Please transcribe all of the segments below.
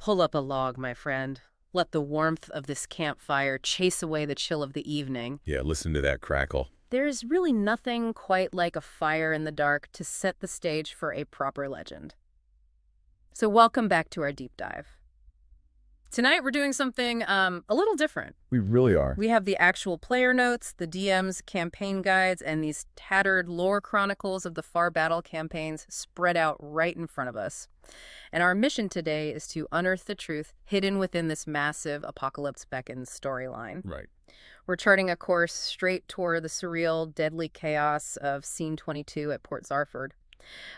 Pull up a log, my friend. Let the warmth of this campfire chase away the chill of the evening. Yeah, listen to that crackle. There's really nothing quite like a fire in the dark to set the stage for a proper legend. So welcome back to our deep dive. Tonight we're doing something a little different. We really are. We have the actual player notes, the DM's campaign guides, and these tattered lore chronicles of the Far Battle campaigns spread out right in front of us. And our mission today is to unearth the truth hidden within this massive Apocalypse Beckons storyline. Right. We're charting a course straight toward the surreal, deadly chaos of Scene 22 at Port Zarford.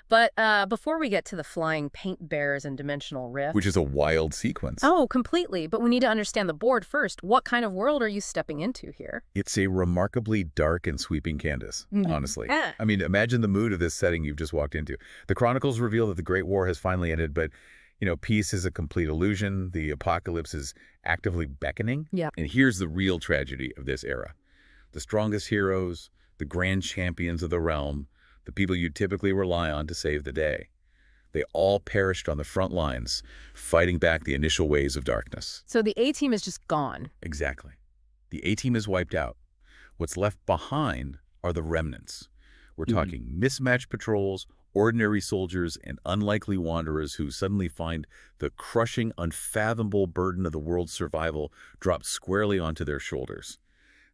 But before we get to the flying paint bears and dimensional rifts... Which is a wild sequence. Oh, completely. But we need to understand the board first. What kind of world are you stepping into here? It's a remarkably dark and sweeping canvas, honestly. Yeah. I mean, imagine the mood of this setting you've just walked into. The chronicles reveal that the Great War has finally ended, but, peace is a complete illusion. The apocalypse is actively beckoning. Yeah. And here's the real tragedy of this era. The strongest heroes, the grand champions of the realm, the people you typically rely on to save the day. They all perished on the front lines, fighting back the initial waves of darkness. So the A-team is just gone. Exactly. The A-team is wiped out. What's left behind are the remnants. We're talking mismatched patrols, ordinary soldiers, and unlikely wanderers who suddenly find the crushing, unfathomable burden of the world's survival dropped squarely onto their shoulders.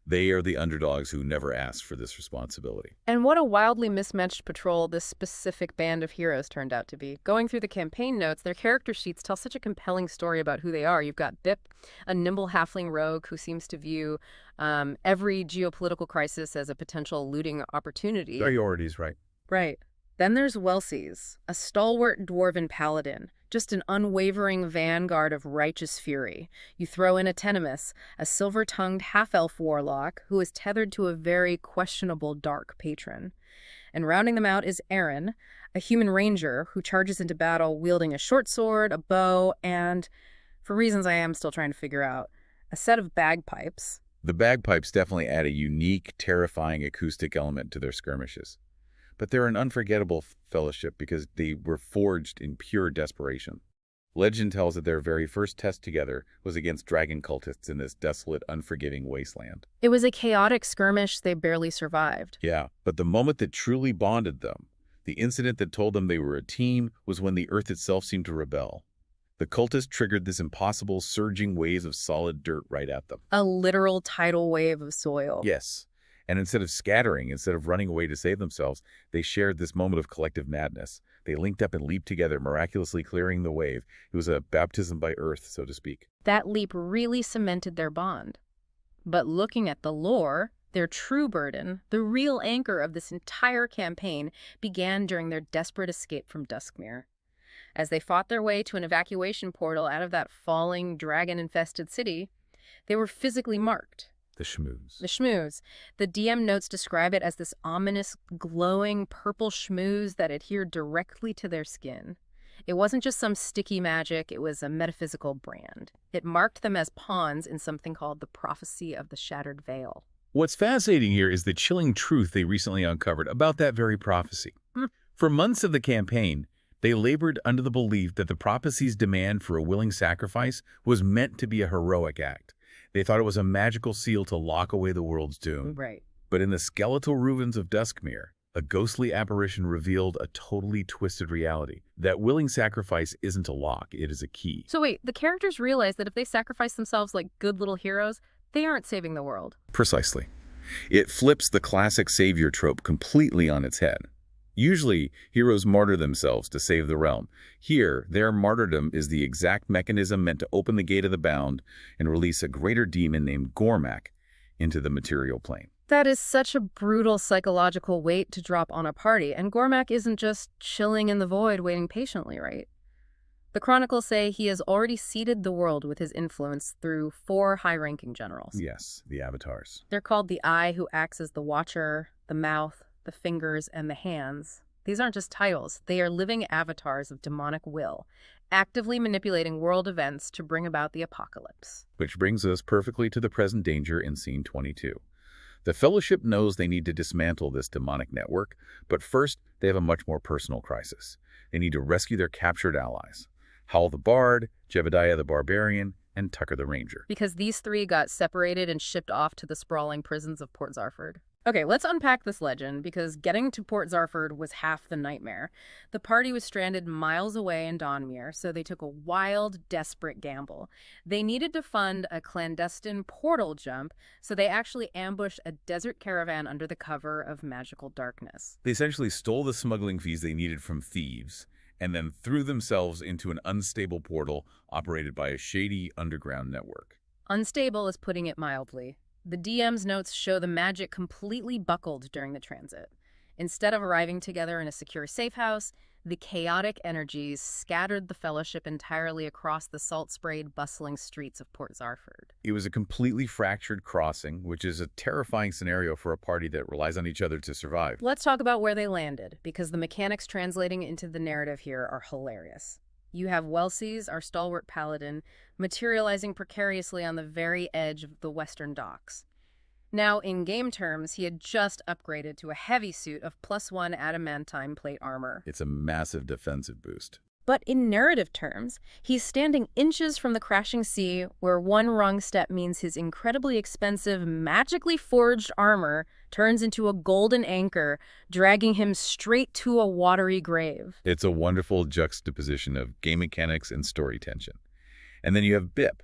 They are the underdogs who never asked for this responsibility. And what a wildly mismatched patrol this specific band of heroes turned out to be. Going through the campaign notes, their character sheets tell such a compelling story about who they are. You've got Bip, a nimble halfling rogue who seems to view every geopolitical crisis as a potential looting opportunity. Priorities, right? Right. Then there's Welsies, a stalwart dwarven paladin, just an unwavering vanguard of righteous fury. You throw in a Tenemus, a silver-tongued half-elf warlock who is tethered to a very questionable dark patron. And rounding them out is Aaron, a human ranger who charges into battle wielding a short sword, a bow, and, for reasons I am still trying to figure out, a set of bagpipes. The bagpipes definitely add a unique, terrifying acoustic element to their skirmishes. But they're an unforgettable fellowship because they were forged in pure desperation. Legend tells that their very first test together was against dragon cultists in this desolate, unforgiving wasteland. It was a chaotic skirmish they barely survived. Yeah, but the moment that truly bonded them, the incident that told them they were a team, was when the earth itself seemed to rebel. The cultists triggered this impossible, surging wave of solid dirt right at them. A literal tidal wave of soil. Yes. And instead of running away to save themselves, they shared this moment of collective madness. They linked up and leaped together, miraculously clearing the wave. It was a baptism by earth, so to speak. That leap really cemented their bond. But looking at the lore, their true burden, the real anchor of this entire campaign, began during their desperate escape from Duskmere. As they fought their way to an evacuation portal out of that falling, dragon-infested city, they were physically marked. The schmooze. The schmooze. The DM notes describe it as this ominous, glowing purple schmooze that adhered directly to their skin. It wasn't just some sticky magic, it was a metaphysical brand. It marked them as pawns in something called the Prophecy of the Shattered Veil. What's fascinating here is the chilling truth they recently uncovered about that very prophecy. For months of the campaign, they labored under the belief that the prophecy's demand for a willing sacrifice was meant to be a heroic act. They thought it was a magical seal to lock away the world's doom. Right. But in the skeletal ruins of Duskmere, a ghostly apparition revealed a totally twisted reality. That willing sacrifice isn't a lock, it is a key. So wait, the characters realize that if they sacrifice themselves like good little heroes, they aren't saving the world. Precisely. It flips the classic savior trope completely on its head. Usually, heroes martyr themselves to save the realm. Here, their martyrdom is the exact mechanism meant to open the gate of the bound and release a greater demon named Gormak into the material plane. That is such a brutal psychological weight to drop on a party, and Gormak isn't just chilling in the void waiting patiently, right? The chronicles say he has already seeded the world with his influence through 4 high-ranking generals. Yes, the avatars. They're called the Eye, who acts as the watcher, the mouth, the fingers, and the hands. These aren't just titles. They are living avatars of demonic will, actively manipulating world events to bring about the apocalypse. Which brings us perfectly to the present danger in Scene 22. The Fellowship knows they need to dismantle this demonic network, but first they have a much more personal crisis. They need to rescue their captured allies. Howell the Bard, Jebediah the Barbarian, and Tucker the Ranger. Because these three got separated and shipped off to the sprawling prisons of Port Zarford. Okay, let's unpack this legend, because getting to Port Zarford was half the nightmare. The party was stranded miles away in Donmere, so they took a wild, desperate gamble. They needed to fund a clandestine portal jump, so they actually ambushed a desert caravan under the cover of magical darkness. They essentially stole the smuggling fees they needed from thieves, and then threw themselves into an unstable portal operated by a shady underground network. Unstable is putting it mildly. The DM's notes show the magic completely buckled during the transit. Instead of arriving together in a secure safe house, the chaotic energies scattered the Fellowship entirely across the salt-sprayed, bustling streets of Port Zarford. It was a completely fractured crossing, which is a terrifying scenario for a party that relies on each other to survive. Let's talk about where they landed, because the mechanics translating into the narrative here are hilarious. You have Welsies, our stalwart paladin, materializing precariously on the very edge of the western docks. Now, in game terms, he had just upgraded to a heavy suit of +1 adamantine plate armor. It's a massive defensive boost. But in narrative terms, he's standing inches from the crashing sea, where one wrong step means his incredibly expensive, magically forged armor turns into a golden anchor, dragging him straight to a watery grave. It's a wonderful juxtaposition of game mechanics and story tension. And then you have Bip.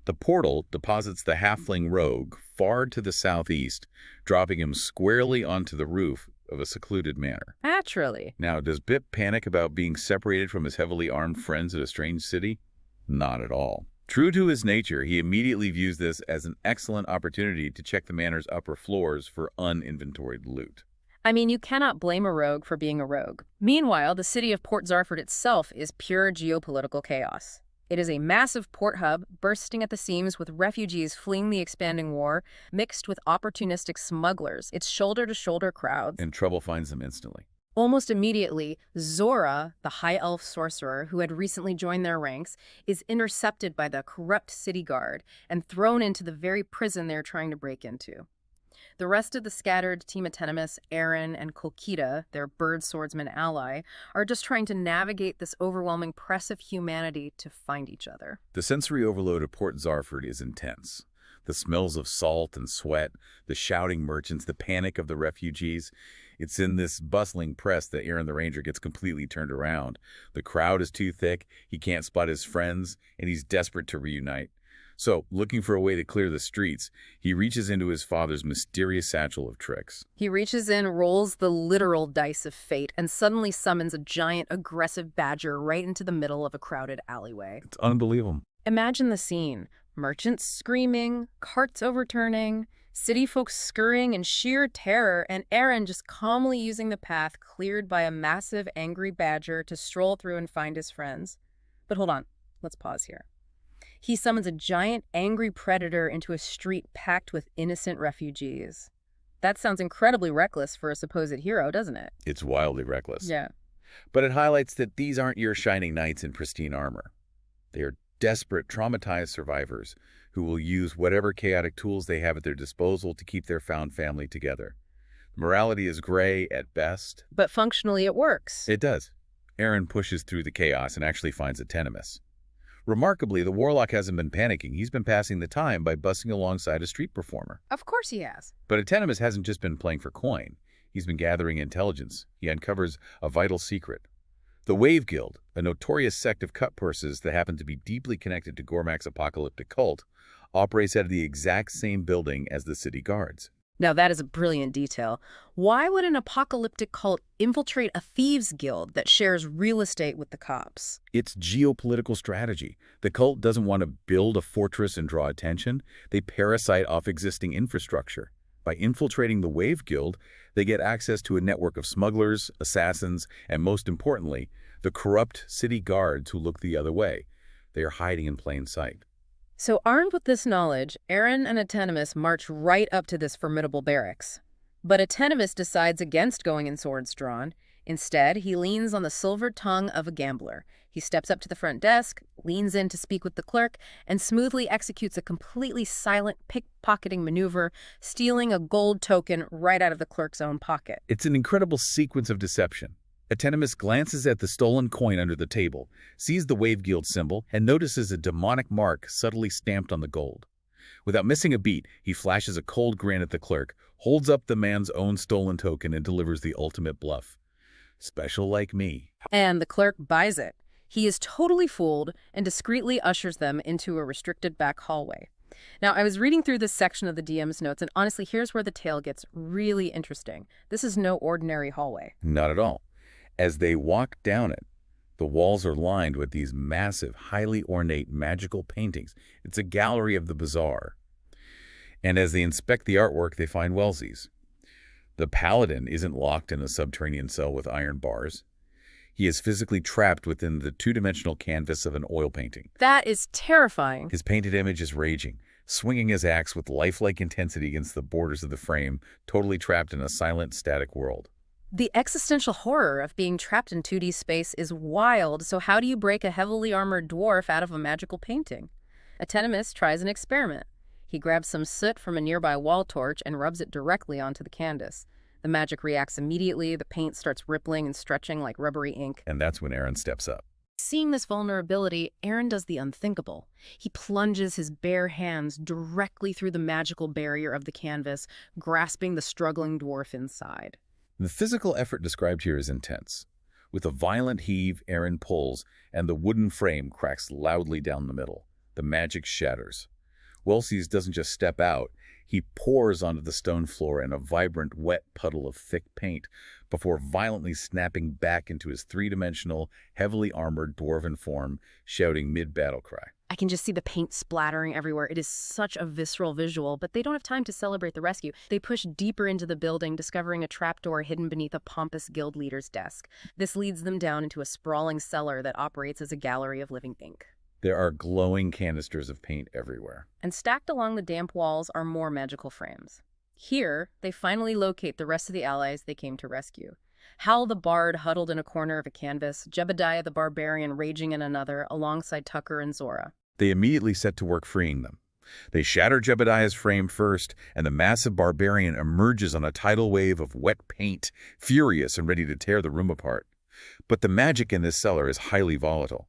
The portal deposits the halfling rogue far to the southeast, dropping him squarely onto the roof of a secluded manor. Naturally. Now, does Bip panic about being separated from his heavily armed friends at a strange city? Not at all. True to his nature, he immediately views this as an excellent opportunity to check the manor's upper floors for uninventoried loot. I mean, you cannot blame a rogue for being a rogue. Meanwhile, the city of Port Zarford itself is pure geopolitical chaos. It is a massive port hub bursting at the seams with refugees fleeing the expanding war, mixed with opportunistic smugglers. It's shoulder-to-shoulder crowds. And trouble finds them instantly. Almost immediately, Zora, the high elf sorcerer who had recently joined their ranks, is intercepted by the corrupt city guard and thrown into the very prison they're trying to break into. The rest of the scattered team Atenimus, Aaron, and Kolkita, their bird swordsman ally, are just trying to navigate this overwhelming press of humanity to find each other. The sensory overload of Port Zarford is intense. The smells of salt and sweat, the shouting merchants, the panic of the refugees. It's in this bustling press that Aaron the Ranger gets completely turned around. The crowd is too thick, he can't spot his friends, and he's desperate to reunite. So, looking for a way to clear the streets, he reaches into his father's mysterious satchel of tricks. He reaches in, rolls the literal dice of fate, and suddenly summons a giant, aggressive badger right into the middle of a crowded alleyway. It's unbelievable. Imagine the scene. Merchants screaming, carts overturning, city folks scurrying in sheer terror, and Aaron just calmly using the path cleared by a massive, angry badger to stroll through and find his friends. But hold on, let's pause here. He summons a giant, angry predator into a street packed with innocent refugees. That sounds incredibly reckless for a supposed hero, doesn't it? It's wildly reckless. Yeah. But it highlights that these aren't your shining knights in pristine armor. They are desperate, traumatized survivors who will use whatever chaotic tools they have at their disposal to keep their found family together. Morality is gray at best. But functionally it works. It does. Aaron pushes through the chaos and actually finds Atenimus. Remarkably, the warlock hasn't been panicking. He's been passing the time by busting alongside a street performer. Of course he has. But Atenimus hasn't just been playing for coin. He's been gathering intelligence. He uncovers a vital secret. The Wave Guild, a notorious sect of cut purses that happen to be deeply connected to Gormak's apocalyptic cult, operates out of the exact same building as the city guards. Now that is a brilliant detail. Why would an apocalyptic cult infiltrate a thieves' guild that shares real estate with the cops? It's geopolitical strategy. The cult doesn't want to build a fortress and draw attention. They parasite off existing infrastructure. By infiltrating the Wave Guild, they get access to a network of smugglers, assassins, and most importantly, the corrupt city guards who look the other way. They are hiding in plain sight. So armed with this knowledge, Aaron and Atenimus march right up to this formidable barracks. But Atenimus decides against going in swords drawn. Instead, he leans on the silver tongue of a gambler. He steps up to the front desk, leans in to speak with the clerk, and smoothly executes a completely silent pickpocketing maneuver, stealing a gold token right out of the clerk's own pocket. It's an incredible sequence of deception. Atenemus glances at the stolen coin under the table, sees the Wave Guild symbol, and notices a demonic mark subtly stamped on the gold. Without missing a beat, he flashes a cold grin at the clerk, holds up the man's own stolen token, and delivers the ultimate bluff. Special like me. And the clerk buys it. He is totally fooled and discreetly ushers them into a restricted back hallway. Now, I was reading through this section of the DM's notes, and honestly, here's where the tale gets really interesting. This is no ordinary hallway. Not at all. As they walk down it, the walls are lined with these massive, highly ornate magical paintings. It's a gallery of the bizarre. And as they inspect the artwork, they find Wellesley's. The paladin isn't locked in a subterranean cell with iron bars. He is physically trapped within the two-dimensional canvas of an oil painting. That is terrifying. His painted image is raging, swinging his axe with lifelike intensity against the borders of the frame, totally trapped in a silent, static world. The existential horror of being trapped in 2D space is wild, so how do you break a heavily armored dwarf out of a magical painting? Atenemus tries an experiment. He grabs some soot from a nearby wall torch and rubs it directly onto the canvas. The magic reacts immediately, the paint starts rippling and stretching like rubbery ink. And that's when Aaron steps up. Seeing this vulnerability, Aaron does the unthinkable. He plunges his bare hands directly through the magical barrier of the canvas, grasping the struggling dwarf inside. The physical effort described here is intense. With a violent heave, Aaron pulls, and the wooden frame cracks loudly down the middle. The magic shatters. Wellesley's doesn't just step out. He pours onto the stone floor in a vibrant, wet puddle of thick paint before violently snapping back into his three-dimensional, heavily armored dwarven form, shouting mid-battle cry. I can just see the paint splattering everywhere. It is such a visceral visual, but they don't have time to celebrate the rescue. They push deeper into the building, discovering a trapdoor hidden beneath a pompous guild leader's desk. This leads them down into a sprawling cellar that operates as a gallery of living ink. There are glowing canisters of paint everywhere. And stacked along the damp walls are more magical frames. Here, they finally locate the rest of the allies they came to rescue. Hal the Bard huddled in a corner of a canvas, Jebediah the Barbarian raging in another, alongside Tucker and Zora. They immediately set to work freeing them. They shatter Jebediah's frame first, and the massive barbarian emerges on a tidal wave of wet paint, furious and ready to tear the room apart. But the magic in this cellar is highly volatile.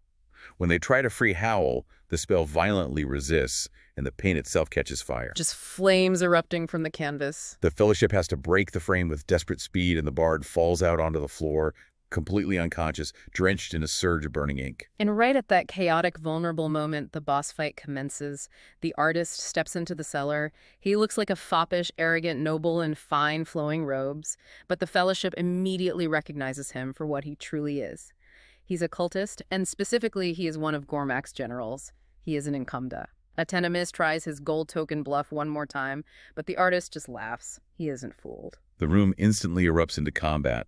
When they try to free Howl, the spell violently resists, and the paint itself catches fire. Just flames erupting from the canvas. The Fellowship has to break the frame with desperate speed, and the Bard falls out onto the floor, completely unconscious, drenched in a surge of burning ink. And right at that chaotic, vulnerable moment, the boss fight commences. The artist steps into the cellar. He looks like a foppish, arrogant noble in fine, flowing robes, but the Fellowship immediately recognizes him for what he truly is. He's a cultist, and specifically, he is one of Gormak's generals. He is an Incumda. Atenemus tries his gold token bluff one more time, but the artist just laughs. He isn't fooled. The room instantly erupts into combat.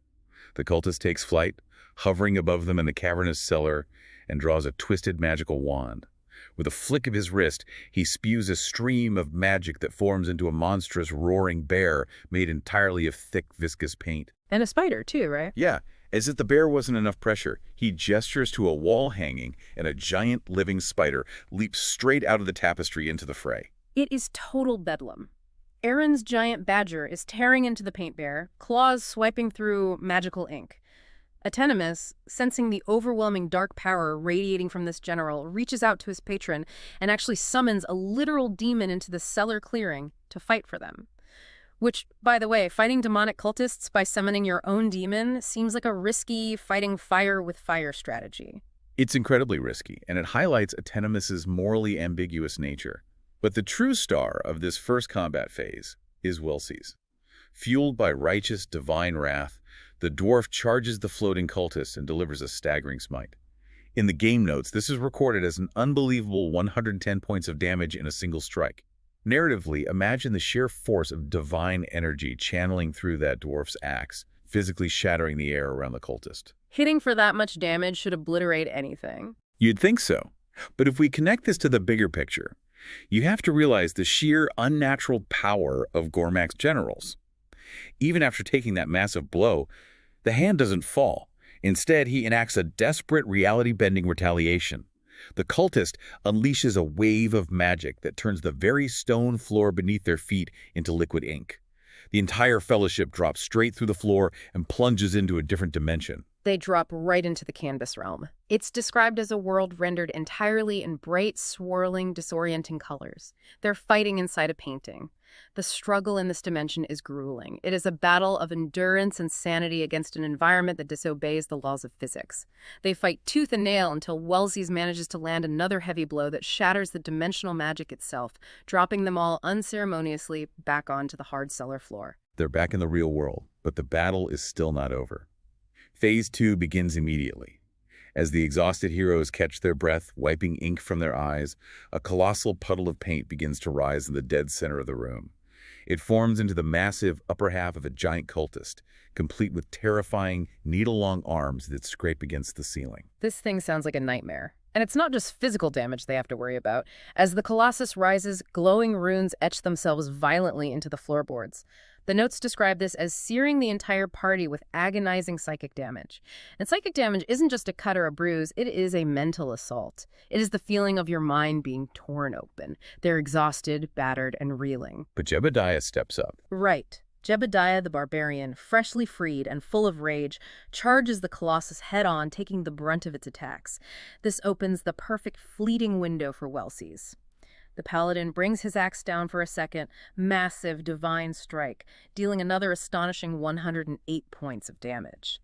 The cultist takes flight, hovering above them in the cavernous cellar, and draws a twisted magical wand. With a flick of his wrist, he spews a stream of magic that forms into a monstrous roaring bear made entirely of thick, viscous paint. And a spider, too, right? Yeah. As if the bear wasn't enough pressure, he gestures to a wall hanging, and a giant living spider leaps straight out of the tapestry into the fray. It is total bedlam. Aaron's giant badger is tearing into the paint bear, claws swiping through magical ink. Atenemus, sensing the overwhelming dark power radiating from this general, reaches out to his patron and actually summons a literal demon into the cellar clearing to fight for them. Which, by the way, fighting demonic cultists by summoning your own demon seems like a risky fighting fire with fire strategy. It's incredibly risky, and it highlights Atenemus's morally ambiguous nature. But the true star of this first combat phase is Wellesley's. Fueled by righteous, divine wrath, the dwarf charges the floating cultist and delivers a staggering smite. In the game notes, this is recorded as an unbelievable 110 points of damage in a single strike. Narratively, imagine the sheer force of divine energy channeling through that dwarf's axe, physically shattering the air around the cultist. Hitting for that much damage should obliterate anything. You'd think so. But if we connect this to the bigger picture, you have to realize the sheer unnatural power of Gormak's generals. Even after taking that massive blow, the hand doesn't fall. Instead, he enacts a desperate reality-bending retaliation. The cultist unleashes a wave of magic that turns the very stone floor beneath their feet into liquid ink. The entire Fellowship drops straight through the floor and plunges into a different dimension. They drop right into the canvas realm. It's described as a world rendered entirely in bright, swirling, disorienting colors. They're fighting inside a painting. The struggle in this dimension is grueling. It is a battle of endurance and sanity against an environment that disobeys the laws of physics. They fight tooth and nail until Wellesley manages to land another heavy blow that shatters the dimensional magic itself, dropping them all unceremoniously back onto the hard cellar floor. They're back in the real world, but the battle is still not over. Phase 2 begins immediately. As the exhausted heroes catch their breath, wiping ink from their eyes, a colossal puddle of paint begins to rise in the dead center of the room. It forms into the massive upper half of a giant cultist, complete with terrifying, needle-long arms that scrape against the ceiling. This thing sounds like a nightmare. And it's not just physical damage they have to worry about. As the Colossus rises, glowing runes etch themselves violently into the floorboards. The notes describe this as searing the entire party with agonizing psychic damage. And psychic damage isn't just a cut or a bruise, it is a mental assault. It is the feeling of your mind being torn open. They're exhausted, battered, and reeling. But Jebediah steps up. Right. Jebediah the barbarian, freshly freed and full of rage, charges the Colossus head-on, taking the brunt of its attacks. This opens the perfect fleeting window for Wellesley. The paladin brings his axe down for a second, massive divine strike, dealing another astonishing 108 points of damage.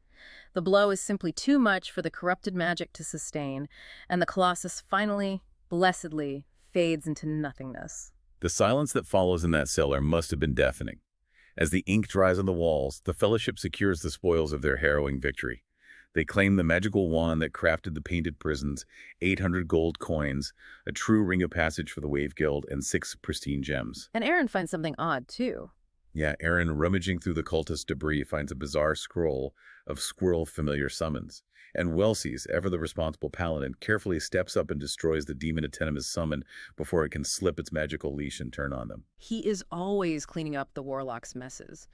The blow is simply too much for the corrupted magic to sustain, and the Colossus finally, blessedly, fades into nothingness. The silence that follows in that cellar must have been deafening. As the ink dries on the walls, the Fellowship secures the spoils of their harrowing victory. They claim the magical wand that crafted the painted prisons, 800 gold coins, a true ring of passage for the Wave Guild, and 6 pristine gems. And Aaron finds something odd, too. Yeah, Aaron, rummaging through the cultist debris, finds a bizarre scroll of squirrel familiar summons. And Wellesley, ever the responsible paladin, carefully steps up and destroys the demon Atenim is summoned before it can slip its magical leash and turn on them. He is always cleaning up the warlock's messes.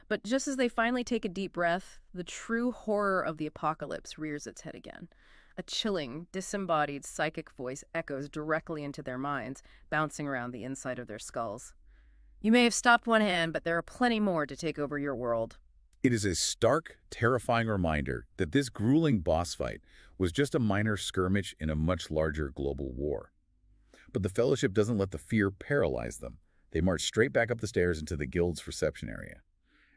But just as they finally take a deep breath, the true horror of the apocalypse rears its head again. A chilling, disembodied psychic voice echoes directly into their minds, bouncing around the inside of their skulls. You may have stopped one hand, but there are plenty more to take over your world. It is a stark, terrifying reminder that this grueling boss fight was just a minor skirmish in a much larger global war. But the Fellowship doesn't let the fear paralyze them. They march straight back up the stairs into the guild's reception area.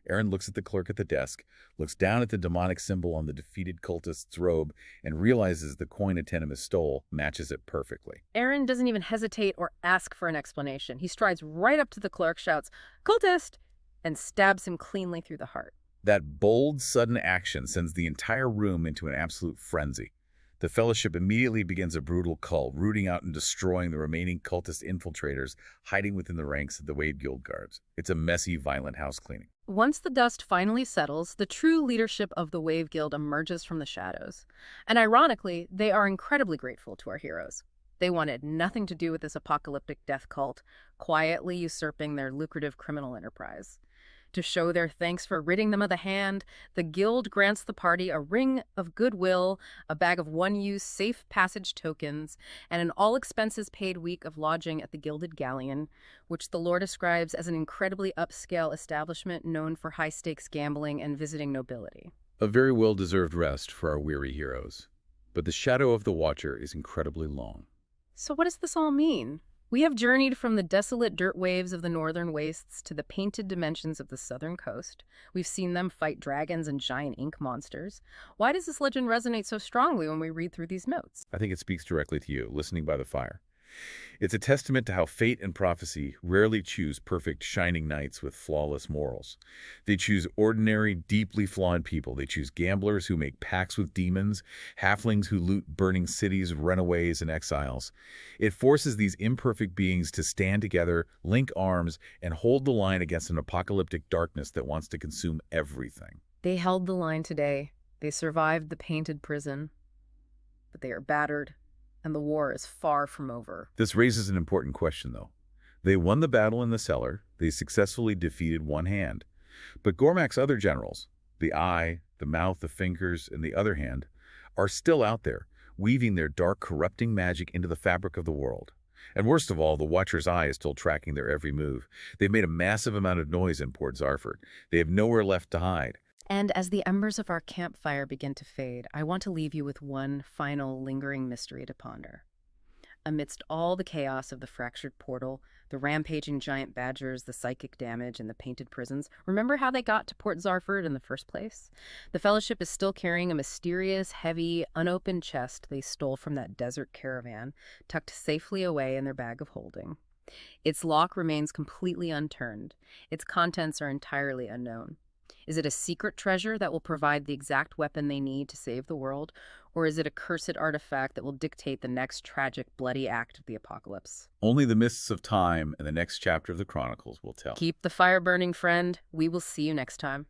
Aaron looks at the clerk at the desk, looks down at the demonic symbol on the defeated cultist's robe, and realizes the coin Atenim stole matches it perfectly. Aaron doesn't even hesitate or ask for an explanation. He strides right up to the clerk, shouts, "Cultist!" and stabs him cleanly through the heart. That bold, sudden action sends the entire room into an absolute frenzy. The Fellowship immediately begins a brutal cull, rooting out and destroying the remaining cultist infiltrators hiding within the ranks of the Wave Guild guards. It's a messy, violent house cleaning. Once the dust finally settles, the true leadership of the Wave Guild emerges from the shadows. And ironically, they are incredibly grateful to our heroes. They wanted nothing to do with this apocalyptic death cult, quietly usurping their lucrative criminal enterprise. To show their thanks for ridding them of the hand, the guild grants the party a ring of goodwill, a bag of one-use safe passage tokens, and an all-expenses-paid week of lodging at the Gilded Galleon, which the lore describes as an incredibly upscale establishment known for high-stakes gambling and visiting nobility. A very well-deserved rest for our weary heroes. But the shadow of the Watcher is incredibly long. So what does this all mean? We have journeyed from the desolate dirt waves of the northern wastes to the painted dimensions of the southern coast. We've seen them fight dragons and giant ink monsters. Why does this legend resonate so strongly when we read through these notes? I think it speaks directly to you, listening by the fire. It's a testament to how fate and prophecy rarely choose perfect, shining knights with flawless morals. They choose ordinary, deeply flawed people. They choose gamblers who make pacts with demons, halflings who loot burning cities, runaways, and exiles. It forces these imperfect beings to stand together, link arms, and hold the line against an apocalyptic darkness that wants to consume everything. They held the line today. They survived the painted prison. But they are battered, and the war is far from over. This raises an important question, though. They won the battle in the cellar. They successfully defeated one hand. But Gormak's other generals, the eye, the mouth, the fingers, and the other hand, are still out there, weaving their dark, corrupting magic into the fabric of the world. And worst of all, the Watcher's eye is still tracking their every move. They've made a massive amount of noise in Port Zarford. They have nowhere left to hide. And as the embers of our campfire begin to fade, I want to leave you with one final lingering mystery to ponder. Amidst all the chaos of the fractured portal, the rampaging giant badgers, the psychic damage, and the painted prisons, remember how they got to Port Zarford in the first place? The Fellowship is still carrying a mysterious, heavy, unopened chest they stole from that desert caravan, tucked safely away in their bag of holding. Its lock remains completely unturned. Its contents are entirely unknown. Is it a secret treasure that will provide the exact weapon they need to save the world? Or is it a cursed artifact that will dictate the next tragic, bloody act of the apocalypse? Only the mists of time and the next chapter of the Chronicles will tell. Keep the fire burning, friend. We will see you next time.